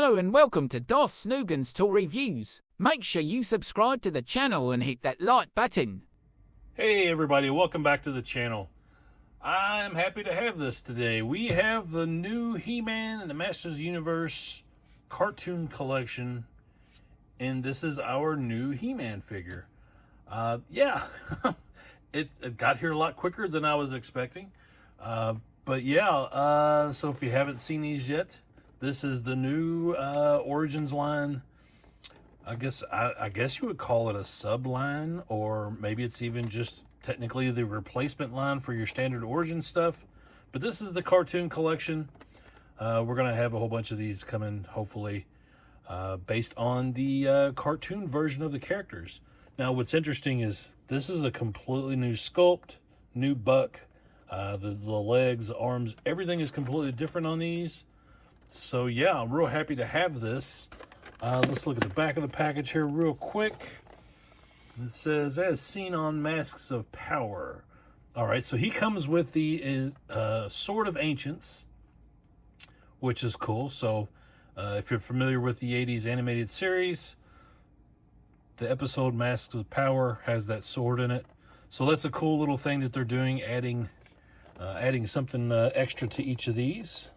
Hello and welcome to Darth Snoogan's Tool Reviews. Make sure you subscribe to the channel and hit that like button. Hey everybody, welcome back to the channel. I'm happy to have this today. We have the new He-Man and the Masters of the Universe cartoon collection, and this is our new He-Man figure. Yeah, it got here a lot quicker than I was expecting. But yeah, so if you haven't seen these yet, this is the new Origins line. I guess you would call it a sub line, or maybe it's even just technically the replacement line for your standard Origin stuff. But this is the cartoon collection. We're gonna have a whole bunch of these coming, hopefully, based on the cartoon version of the characters. Now, what's interesting is this is a completely new sculpt, new buck. The legs, the arms, everything is completely different on these. So yeah, I'm real happy to have this. Let's look at the back of the package here real quick. It says, as seen on Masks of Power. All right, so he comes with the Sword of Ancients, which is cool. So if you're familiar with the 80s animated series, the episode Masks of Power has that sword in it. So that's a cool little thing that they're doing, adding something extra to each of these.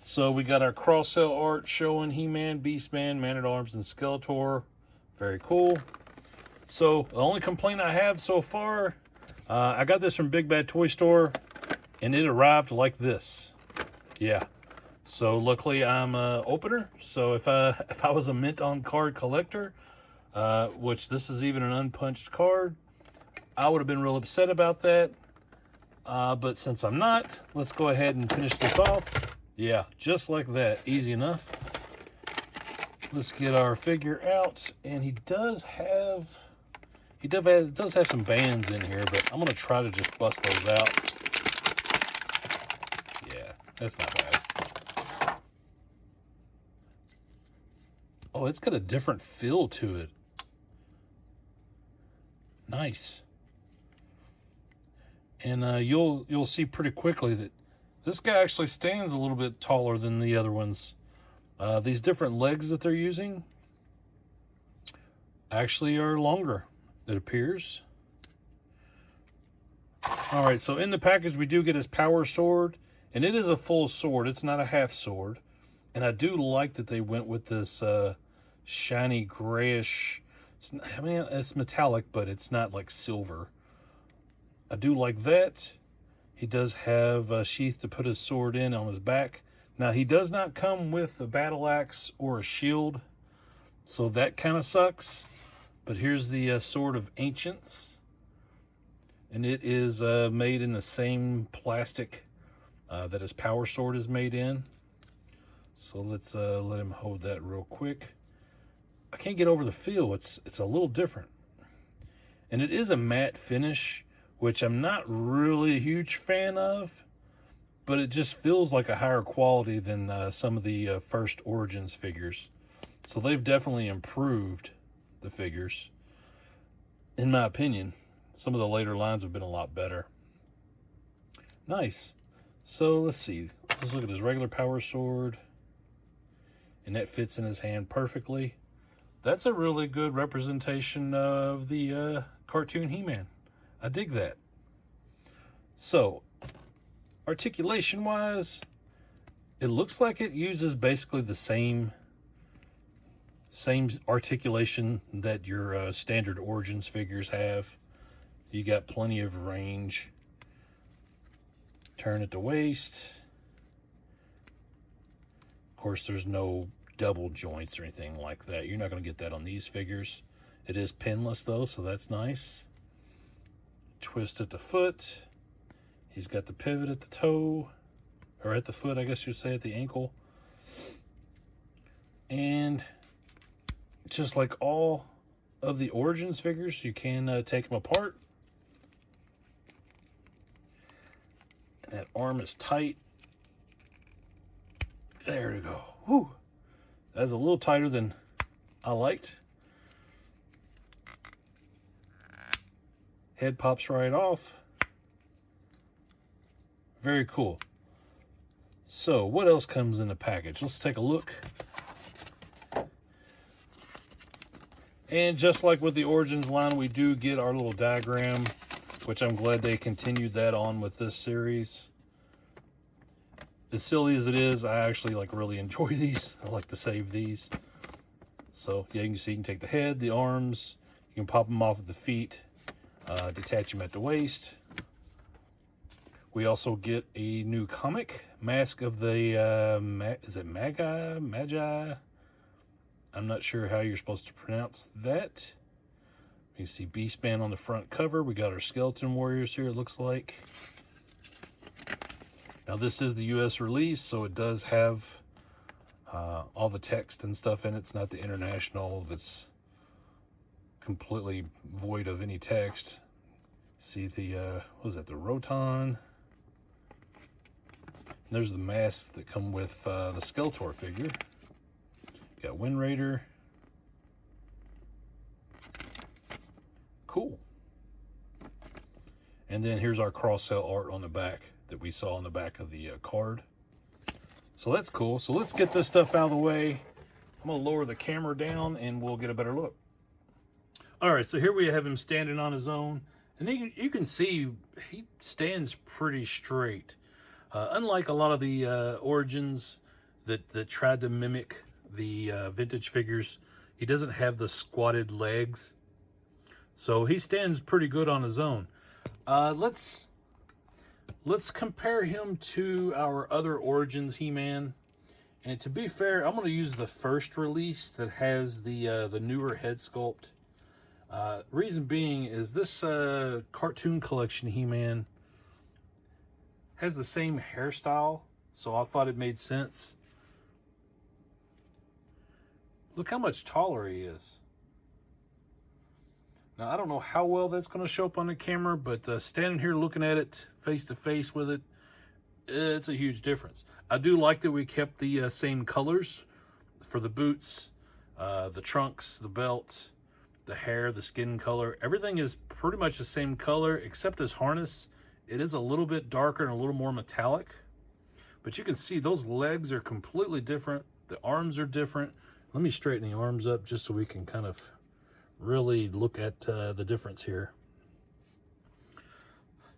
So we got our cross-cell art showing He-Man, Beastman, Man-at-Arms, and Skeletor. Very cool. So the only complaint I have so far, I got this from Big Bad Toy Store, and it arrived like this. Yeah. So luckily I'm an opener. So if I was a mint-on card collector, which this is even an unpunched card, I would have been real upset about that. But since I'm not, let's go ahead and finish this off. Yeah, just like that. Easy enough. Let's get our figure out. And he does have some bands in here, but I'm going to try to just bust those out. Yeah, that's not bad. Oh, it's got a different feel to it. Nice. And you'll see pretty quickly that this guy actually stands a little bit taller than the other ones. These different legs that they're using actually are longer, it appears. All right, so in the package we do get his power sword, and it is a full sword. It's not a half sword. And I do like that they went with this shiny grayish. It's metallic, but it's not like silver. I do like that. He does have a sheath to put his sword in on his back. Now, he does not come with a battle axe or a shield, so that kind of sucks. But here's the Sword of Ancients, and it is made in the same plastic that his power sword is made in. So let's let him hold that real quick. I can't get over the feel. It's a little different. And it is a matte finish, which I'm not really a huge fan of, but it just feels like a higher quality than some of the first Origins figures. So they've definitely improved the figures. In my opinion, some of the later lines have been a lot better. Nice. So let's see. Let's look at his regular power sword. And that fits in his hand perfectly. That's a really good representation of the cartoon He-Man. I dig that. So, articulation-wise, it looks like it uses basically the same articulation that your standard Origins figures have. You got plenty of range. Turn at the waist. Of course, there's no double joints or anything like that. You're not going to get that on these figures. It is pinless, though, so that's nice. Twist at the foot. He's got the pivot at the toe, or at the foot, I guess you'd say, at the ankle. And just like all of the Origins figures, you can take them apart. And that arm is tight. There we go. Whew. That's a little tighter than I liked. Head pops right off. Very cool. So what else comes in the package? Let's take a look. And just like with the Origins line, we do get our little diagram, which I'm glad they continued that on with this series. As silly as it is, I actually really enjoy these. I like to save these. So yeah, you can see you can take the head, the arms, you can pop them off at the feet, detach them at the waist. We also get a new comic, Mask of the, is it Magi? I'm not sure how you're supposed to pronounce that. You see Beastman on the front cover. We got our skeleton warriors here, it looks like. Now this is the US release, so it does have all the text and stuff in it. It's not the international that's completely void of any text. See the, what is that, the Roton? And there's the masks that come with the Skeletor figure. Got Wind Raider. Cool. And then here's our cross-sell art on the back that we saw on the back of the card. So that's cool. So let's get this stuff out of the way. I'm going to lower the camera down and we'll get a better look. All right, so here we have him standing on his own. And you can see he stands pretty straight. Unlike a lot of the Origins that tried to mimic the vintage figures, he doesn't have the squatted legs. So he stands pretty good on his own. Let's compare him to our other Origins He-Man. And to be fair, I'm going to use the first release that has the newer head sculpt. Reason being is this cartoon collection He-Man has the same hairstyle, so I thought it made sense. Look how much taller he is. Now, I don't know how well that's going to show up on the camera, but standing here looking at it face to face with it, it's a huge difference. I do like that we kept the same colors for the boots, the trunks, the belt, the hair, the skin color. Everything is pretty much the same color except his harness. It is a little bit darker and a little more metallic. But you can see those legs are completely different. The arms are different. Let me straighten the arms up just so we can kind of really look at the difference here.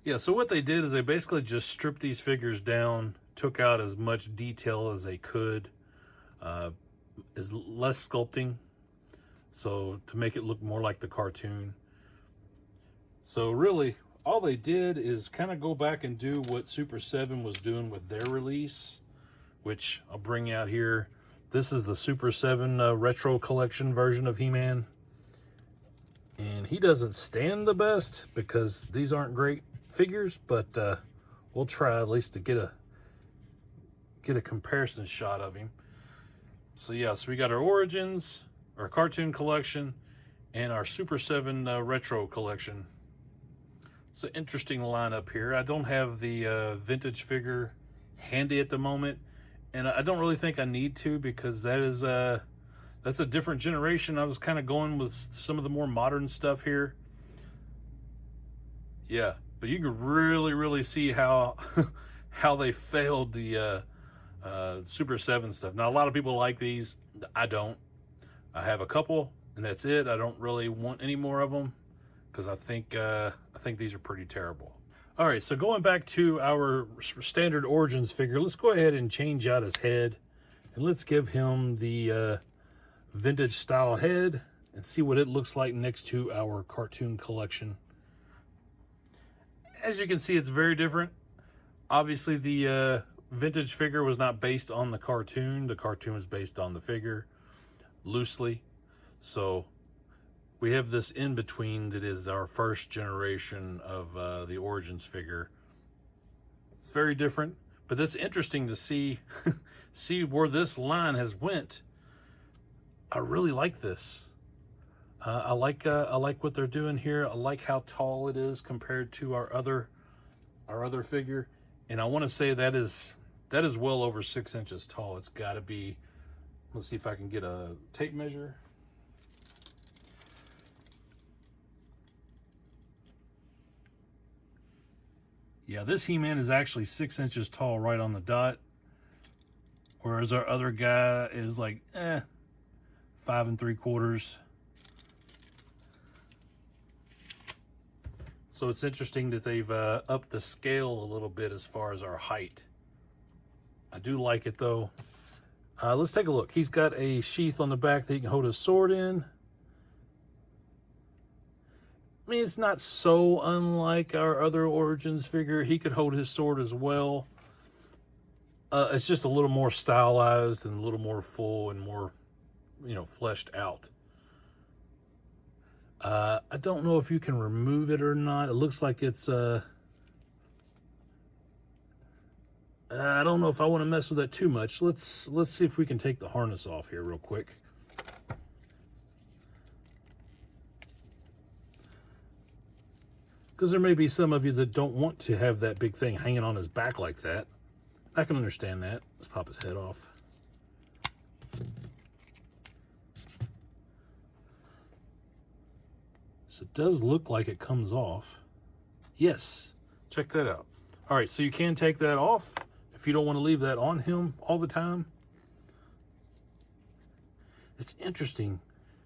Yeah, so what they did is they basically just stripped these figures down, took out as much detail as they could, is less sculpting, so to make it look more like the cartoon. So really, all they did is kind of go back and do what Super 7 was doing with their release, which I'll bring out here. This is the Super 7 Retro Collection version of He-Man. And he doesn't stand the best because these aren't great figures, but we'll try at least to get a comparison shot of him. So yeah, so we got our Origins, our cartoon collection, and our Super 7 Retro Collection. It's an interesting lineup here. I don't have the vintage figure handy at the moment, and I don't really think I need to because that's a different generation. I was kind of going with some of the more modern stuff here. Yeah, but you can really see how how they failed the Super 7 stuff. Now, a lot of people like these. I don't. I have a couple, and that's it. I don't really want any more of them because I think these are pretty terrible. All right, so going back to our standard Origins figure, let's go ahead and change out his head, and let's give him the vintage style head and see what it looks like next to our cartoon collection. As you can see, it's very different. Obviously, the vintage figure was not based on the cartoon. The cartoon was based on the figure loosely. So we have this in between that is our first generation of the Origins figure. It's very different, but it's interesting to see see where this line has went. I really like this. I like what they're doing here. I like how tall it is compared to our other figure, and I want to say that is well over 6 inches tall. It's got to be. Let's see if I can get a tape measure. Yeah, this He-Man is actually 6 inches tall right on the dot, whereas our other guy is like 5 3/4. So it's interesting that they've upped the scale a little bit as far as our height. I do like it though. Let's take a look. He's got a sheath on the back that he can hold his sword in. I mean, it's not so unlike our other Origins figure. He could hold his sword as well. It's just a little more stylized and a little more full and more, you know, fleshed out. I don't know if you can remove it or not. It looks like it's, I don't know if I want to mess with that too much. Let's see if we can take the harness off here real quick. Because there may be some of you that don't want to have that big thing hanging on his back like that. I can understand that. Let's pop his head off. So it does look like it comes off. Yes, check that out. All right, so you can take that off if you don't want to leave that on him all the time. It's interesting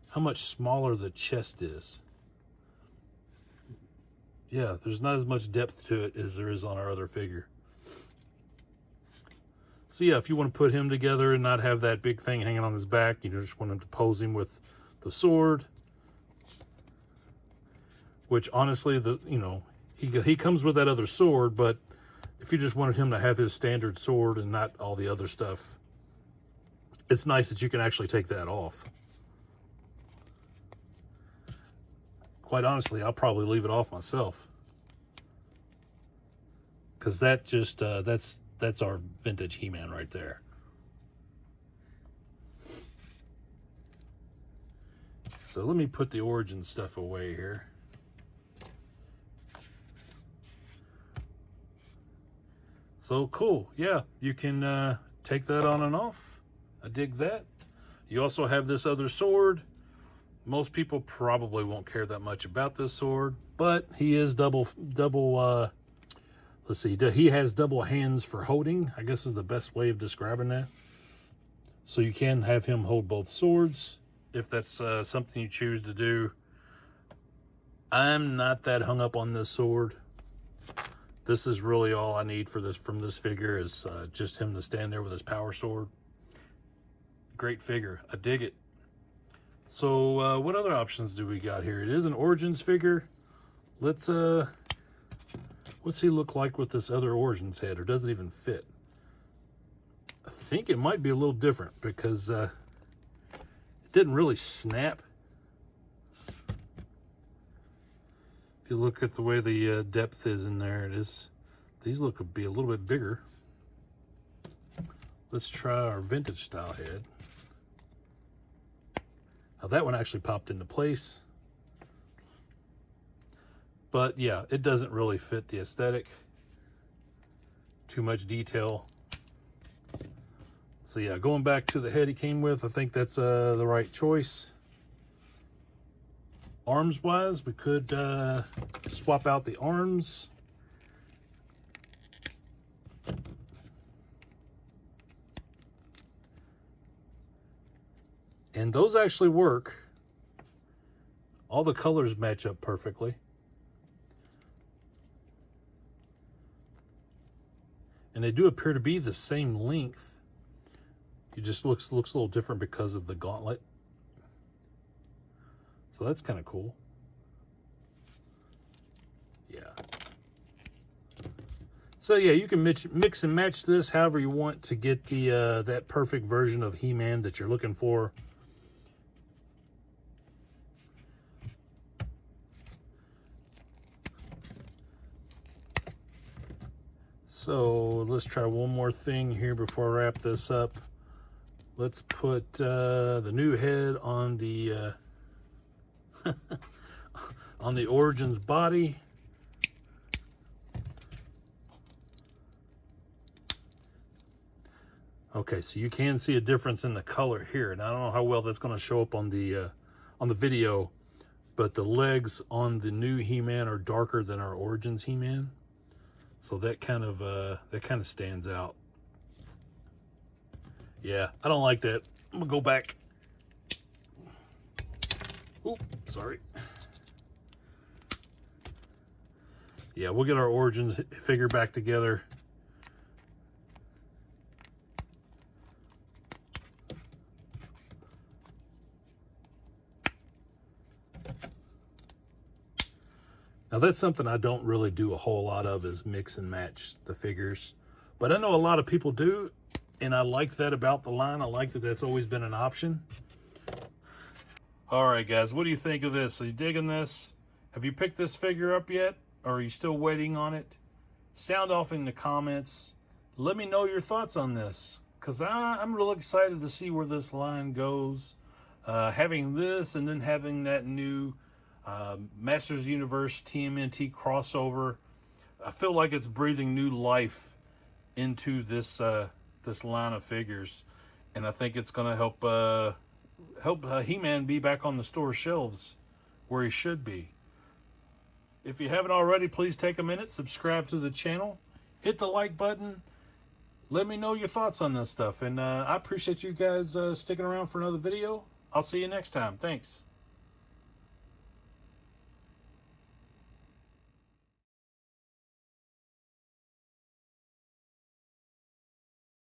how much smaller the chest is. Yeah, there's not as much depth to it as there is on our other figure. So yeah, if you want to put him together and not have that big thing hanging on his back, you just want him to pose him with the sword. Which honestly, he comes with that other sword, but if you just wanted him to have his standard sword and not all the other stuff, it's nice that you can actually take that off. Quite honestly, I'll probably leave it off myself. Because that just, that's our vintage He-Man right there. So let me put the Origin stuff away here. So cool, yeah, you can take that on and off. I dig that. You also have this other sword. Most people probably won't care that much about this sword, but he is let's see, he has double hands for holding, I guess is the best way of describing that. So you can have him hold both swords if that's something you choose to do. I'm not that hung up on this sword. This is really all I need for this from this figure is just him to stand there with his power sword. Great figure, I dig it. So what other options do we got here? It is an Origins figure. Let's what's he look like with this other Origins head, or does it even fit? I think it might be a little different because it didn't really snap. If you look at the way the depth is in there, it is. These look to be a little bit bigger. Let's try our vintage style head. Now that one actually popped into place. But yeah, it doesn't really fit the aesthetic. Too much detail. So yeah, going back to the head he came with, I think that's the right choice. Arms wise, we could swap out the arms. And those actually work. All the colors match up perfectly. And they do appear to be the same length. It just looks a little different because of the gauntlet. So that's kind of cool. Yeah. So yeah, you can mix and match this however you want to get the that perfect version of He-Man that you're looking for. So let's try one more thing here before I wrap this up. Let's put the new head on the on the Origins body. Okay, so you can see a difference in the color here, and I don't know how well that's going to show up on the video, but the legs on the new He-Man are darker than our Origins He-Man. So that kind of stands out. Yeah, I don't like that. I'm gonna go back. Oop, sorry. Yeah, we'll get our Origins figure back together. Now that's something I don't really do a whole lot of, is mix and match the figures. But I know a lot of people do, and I like that about the line. I like that that's always been an option. All right, guys, what do you think of this? Are you digging this? Have you picked this figure up yet? Or are you still waiting on it? Sound off in the comments. Let me know your thoughts on this, because I'm real excited to see where this line goes. Having this and then having that new Masters Universe TMNT crossover, I feel like it's breathing new life into this this line of figures, and I think it's going to help He-Man be back on the store shelves where he should be. If you haven't already, please take a minute, subscribe to the channel, hit the like button. Let me know your thoughts on this stuff, and I appreciate you guys sticking around for another video. I'll see you next time. Thanks.